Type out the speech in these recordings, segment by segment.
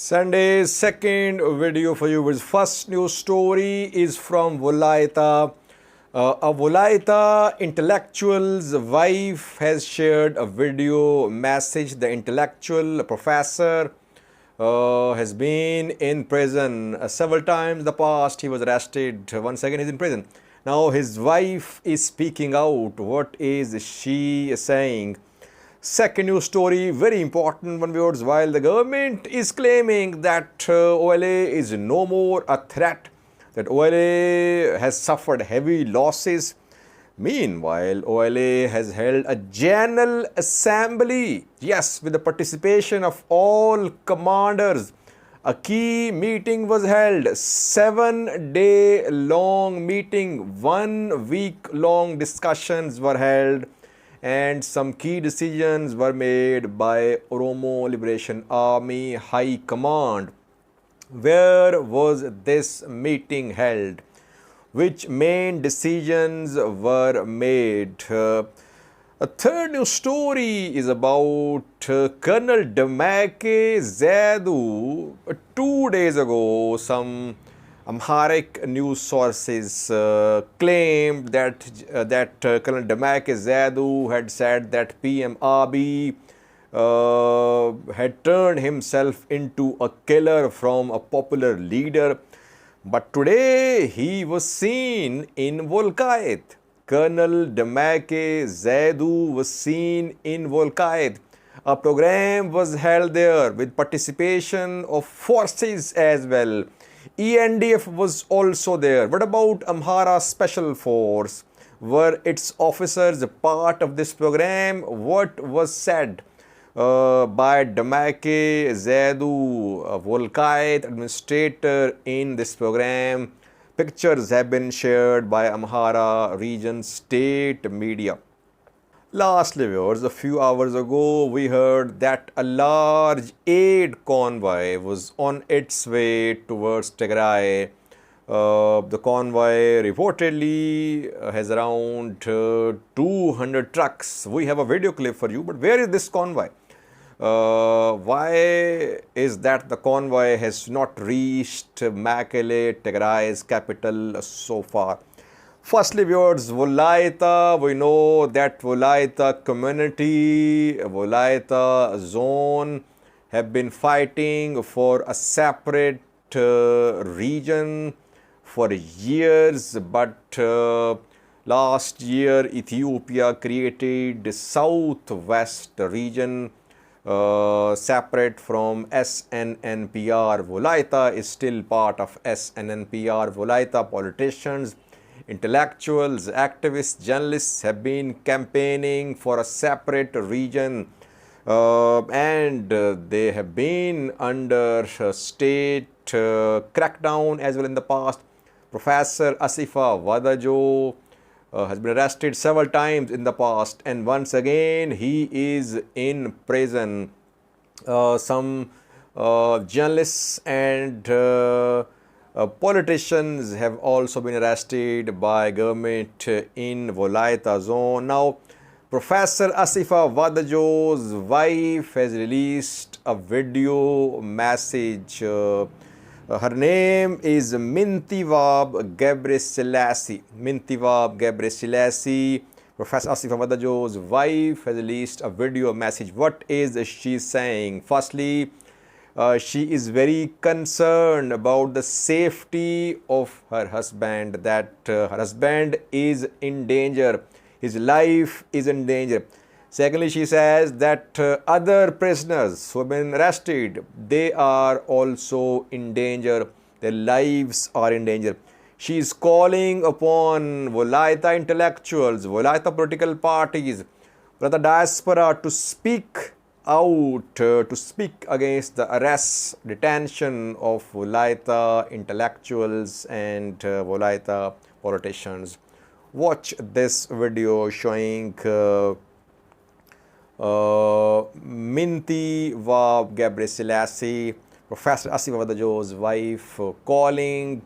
Sunday's second video for you. His first news story is from Wolaita. A Wolaita intellectual's wife has shared a video message. The intellectual professor has been in prison several times in the past. He was arrested. Once again, he's in prison. Now his wife is speaking out. What is she saying? Second news story, very important one, viewers. While the government is claiming that OLA is no more a threat, that OLA has suffered heavy losses, meanwhile OLA has held a general assembly, yes, with the participation of all commanders. A key meeting was held, 7-day long meeting, 1 week long discussions were held, and some key decisions were made by Oromo Liberation Army High Command. Where was this meeting held? Which main decisions were made? A third news story is about Colonel Demeke Zewdu. 2 days ago, some Amharic news sources claimed that Colonel Demeke Zewdu had said that PM Abiy had turned himself into a killer from a popular leader. But today he was seen in Wolkait. Colonel Demeke Zewdu was seen in Wolkait. A program was held there with participation of forces as well. ENDF was also there. What about Amhara Special Force? Were its officers a part of this program? What was said by Demeke Zewdu, Wolkait administrator in this program? Pictures have been shared by Amhara region state media. Lastly, viewers, a few hours ago, we heard that a large aid convoy was on its way towards Tigray. The convoy reportedly has around 200 trucks. We have a video clip for you, but where is this convoy? Why is that the convoy has not reached Mekelle, Tigray's capital, so far? Firstly, viewers, Wolaita, we know that Wolaita community, Wolaita zone have been fighting for a separate region for years, but last year Ethiopia created the southwest region separate from SNNPR. Wolaita is still part of SNNPR. Wolaita politicians, intellectuals, activists, journalists have been campaigning for a separate region and they have been under state crackdown as well in the past. Professor Assefa Wodajo has been arrested several times in the past, and once again he is in prison. Some journalists and politicians have also been arrested by government in Wolaita zone. Now, Professor Assefa Wodajo's wife has released a video message. Her name is Mintiwab Gebreselassie. Mintiwab Gebreselassie. Professor Assefa Wodajo's wife has released a video message. What is she saying? Firstly, she is very concerned about the safety of her husband, that her husband is in danger, his life is in danger. Secondly, she says that other prisoners who have been arrested, they are also in danger, their lives are in danger. She is calling upon Wolaita intellectuals, Wolaita political parties, the diaspora to speak out, to speak against the arrests, detention of Wolaita intellectuals and Wolaita politicians. Watch this video showing Mintiwab Gebreselassie, Professor Assefa Wodajo's wife, calling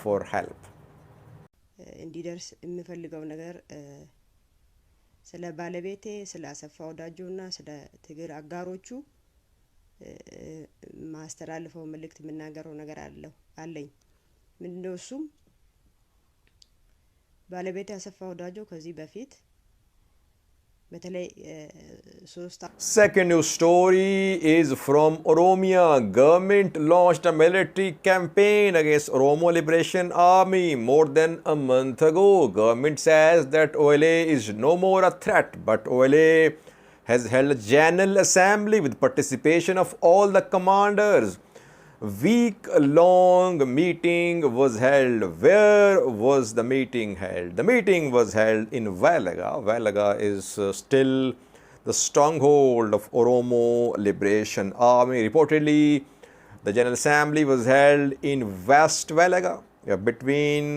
for help. እንዲደርስ የምፈልገው ነገር ስለ ባለቤቴ ስለ አሰፋ ወዳጆና ስለ ትግር አጋሮቹ ማስተላልፈው መልእክት የምናገረው ነገር አለኝ። ምንድነው እሱም ባለቤቴ አሰፋ ወዳጆ ከዚህ በፊት በተለይ Second news story is from Oromia. Government launched a military campaign against Oromo Liberation Army more than a month ago. Government says that OLA is no more a threat, but OLA has held a general assembly with participation of all the commanders. Week-long meeting was held. Where was the meeting held? The meeting was held in Wolaita. Wolaita is still the stronghold of Oromo Liberation Army. Reportedly, the General Assembly was held in West Wolaita between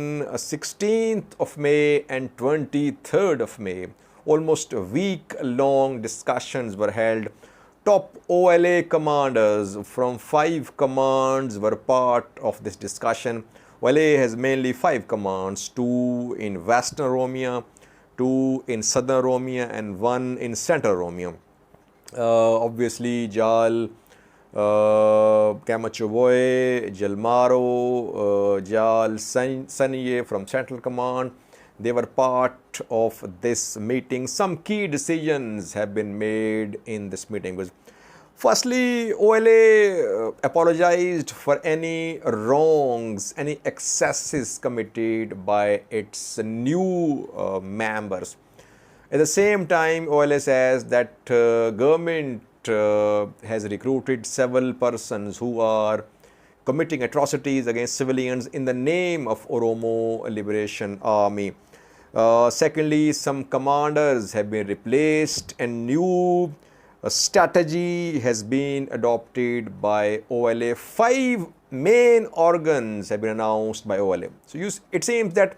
16th of May and 23rd of May. Almost a week-long discussions were held. Top OLA commanders from 5 commands were part of this discussion. OLA has mainly 5 commands, 2 in Western Oromia, 2 in Southern Oromia and 1 in Central Oromia. Obviously, Jal, Kamachoboy, Jalmaro, Jal Saniye from Central Command, they were part of this meeting. Some key decisions have been made in this meeting. Firstly, OLA apologized for any wrongs, any excesses committed by its new members. At the same time, OLA says that government has recruited several persons who are committing atrocities against civilians in the name of Oromo Liberation Army. Secondly, some commanders have been replaced and new strategy has been adopted by OLA. 5 main organs have been announced by OLA. So it seems that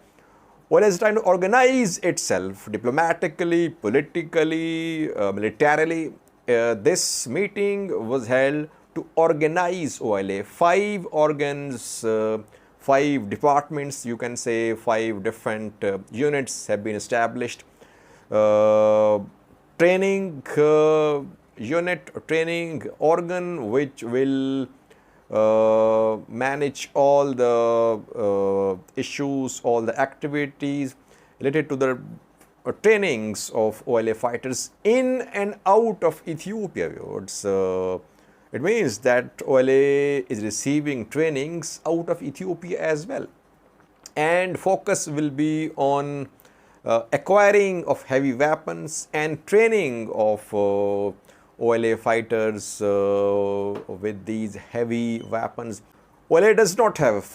OLA is trying to organize itself diplomatically, politically, militarily. This meeting was held to organize OLA. 5 organs, 5 departments, you can say 5 different units have been established. Training unit, training organ which will manage all the issues, all the activities related to the trainings of OLA fighters in and out of Ethiopia. It means that OLA is receiving trainings out of Ethiopia as well. And focus will be on acquiring of heavy weapons and training of OLA fighters with these heavy weapons. OLA does not have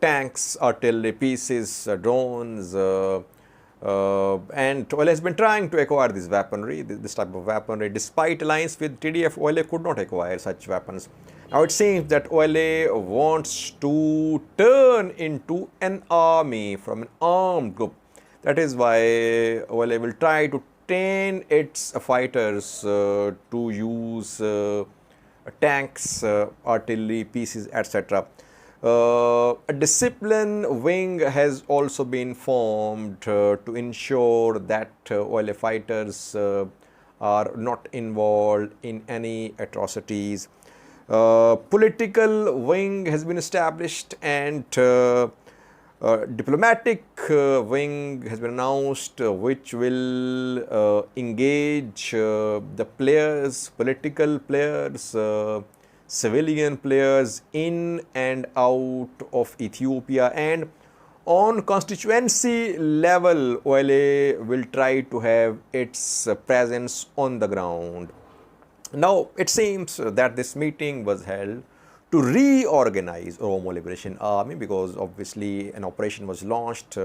tanks, artillery pieces, drones, and OLA has been trying to acquire this weaponry, this type of weaponry. Despite alliance with TDF, OLA could not acquire such weapons. Now it seems that OLA wants to turn into an army from an armed group. That is why OLA will try to train its fighters to use tanks, artillery pieces, etc. A discipline wing has also been formed to ensure that OLA fighters are not involved in any atrocities. Political wing has been established and diplomatic wing has been announced which will engage the players, political players, civilian players in and out of Ethiopia, and on constituency level OLA will try to have its presence on the ground. Now it seems that this meeting was held to reorganize Oromo Liberation Army because obviously an operation was launched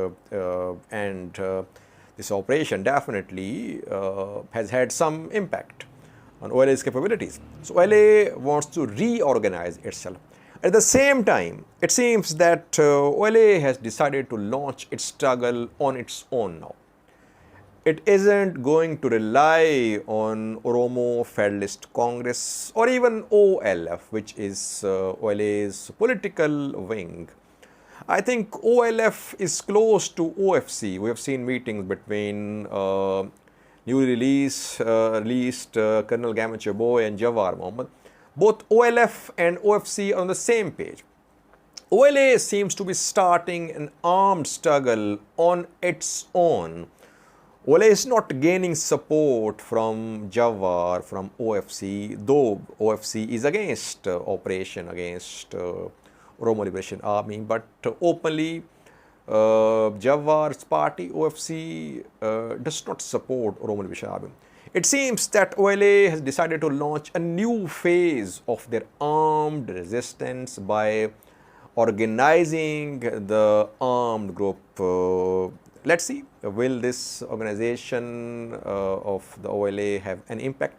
and this operation definitely has had some impact on OLA's capabilities. So OLA wants to reorganize itself. At the same time, it seems that OLA has decided to launch its struggle on its own now. It isn't going to rely on Oromo Federalist Congress or even OLF, which is OLA's political wing. I think OLF is close to OFC. We have seen meetings between newly released Colonel Gamache Boy and Jawar Mohammed. Both OLF and OFC are on the same page. OLA seems to be starting an armed struggle on its own. OLA is not gaining support from Jawar, from OFC, though OFC is against operation against Oromo Liberation Army, but openly Jawar's party, OFC, does not support Oromo Liberation Army. It seems that OLA has decided to launch a new phase of their armed resistance by organizing the armed group. Let's see, will this organization of the OLA have an impact?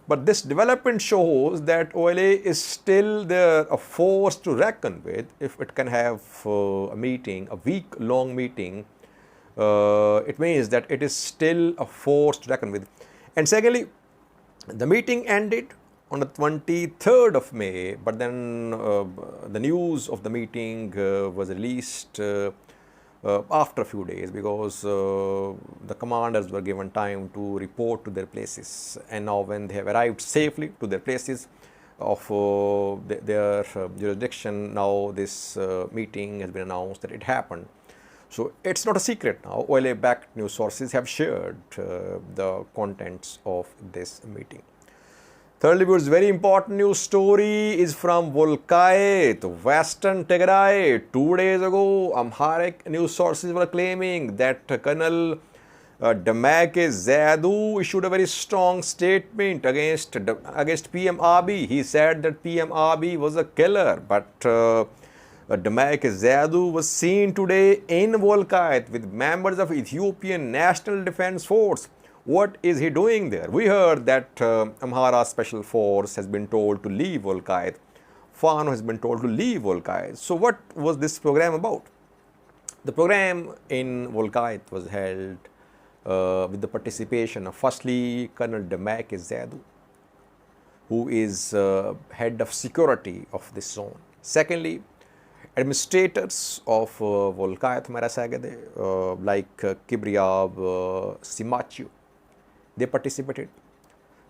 But this development shows that OLA is still there, a force to reckon with. If it can have a meeting, a week-long meeting, it means that it is still a force to reckon with. And secondly, the meeting ended on the 23rd of May, but then the news of the meeting was released after a few days, because the commanders were given time to report to their places. And now when they have arrived safely to their places of their jurisdiction, now this meeting has been announced that it happened. So it's not a secret now. OLA-backed news sources have shared the contents of this meeting. Thirdly, viewers, very important news story is from Wolkait, Western Tigray. 2 days ago, Amharic news sources were claiming that Colonel Demeke Zewdu issued a very strong statement against PM Abiy. He said that PM Abiy was a killer, but Demeke Zewdu was seen today in Wolkait with members of Ethiopian National Defense Force. What is he doing there? We heard that Amhara Special Force has been told to leave Wolkait. Fano has been told to leave Wolkait. So what was this program about? The program in Wolkait was held with the participation of, firstly, Colonel Demeke Zewdu, who is head of security of this zone. Secondly, administrators of Wolkait Marasagade, like Kibriab, Simachu, they participated.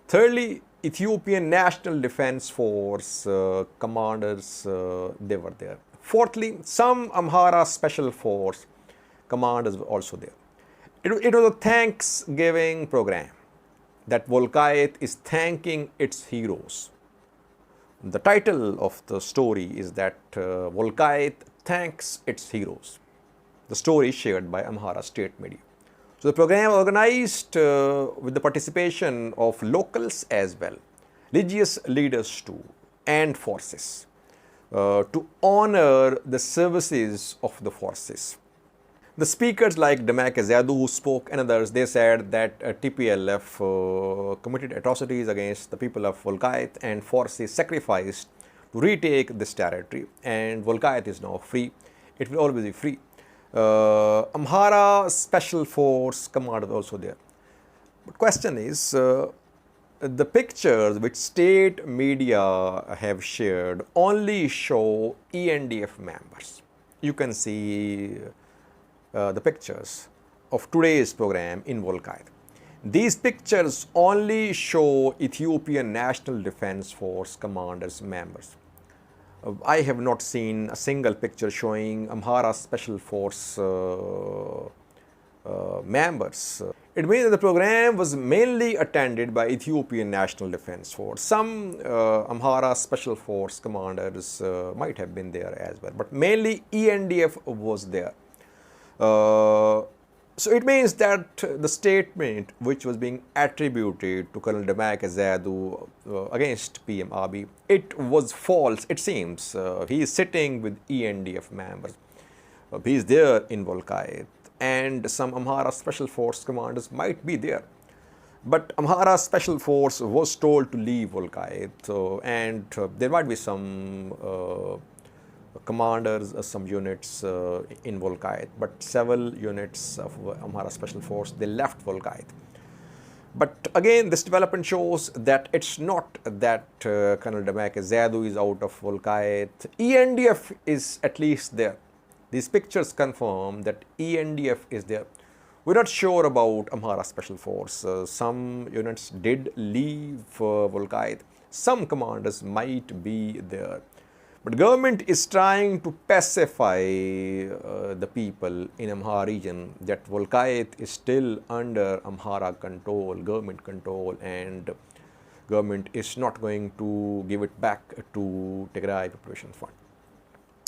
Thirdly, Ethiopian National Defense Force commanders, they were there. Fourthly, some Amhara Special Force commanders were also there. It was a Thanksgiving program that Wolkait is thanking its heroes. The title of the story is that Wolkait thanks its heroes. The story is shared by Amhara state media. So the program organized with the participation of locals as well, religious leaders too, and forces, to honor the services of the forces. The speakers like Demeke Zewdu, who spoke, and others, they said that TPLF committed atrocities against the people of Wolkait, and forces sacrificed to retake this territory, and Wolkait is now free. It will always be free. Amhara Special Force commander also there. But question is, the pictures which state media have shared only show ENDF members. You can see the pictures of today's program in Wolkait. These pictures only show Ethiopian National Defense Force commanders members. I have not seen a single picture showing Amhara Special Force members. It means that the program was mainly attended by Ethiopian National Defense Force. Some Amhara Special Force commanders might have been there as well, but mainly ENDF was there. So it means that the statement which was being attributed to Colonel Demeke Zewdu against PM Abiy, it was false, it seems. He is sitting with ENDF members. He is there in Wolkait, and some Amhara Special Force commanders might be there. But Amhara Special Force was told to leave Wolkait, and there might be some commanders, some units in Wolkait, but several units of Amhara Special Force, they left Wolkait. But again, this development shows that it's not that Colonel Demeke Zewdu is out of Wolkait. ENDF is at least there. These pictures confirm that ENDF is there. We're not sure about Amhara Special Force. Some units did leave Wolkait. Some commanders might be there. But government is trying to pacify the people in Amhara region that Wolkait is still under Amhara control, government control, and government is not going to give it back to Tigray Preparation Fund.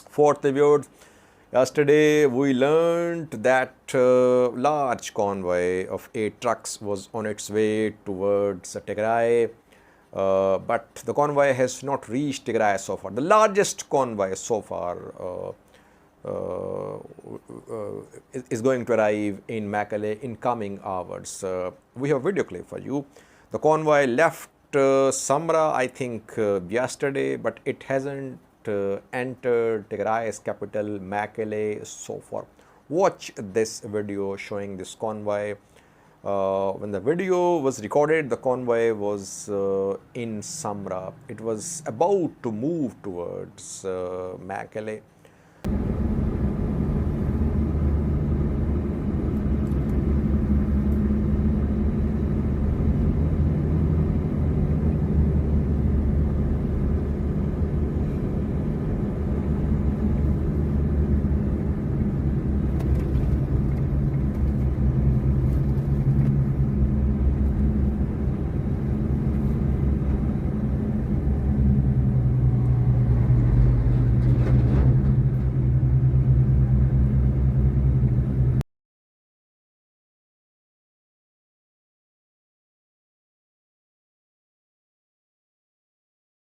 Fourth, viewers, yesterday we learned that large convoy of 8 trucks was on its way towards Tigray. But the convoy has not reached Tigray so far. The largest convoy so far is going to arrive in Mekelle in coming hours. We have a video clip for you. The convoy left Samra, I think, yesterday, but it hasn't entered Tigray's capital, Mekelle, so far. Watch this video showing this convoy. When the video was recorded, the convoy was in Samra. It was about to move towards Mekelle.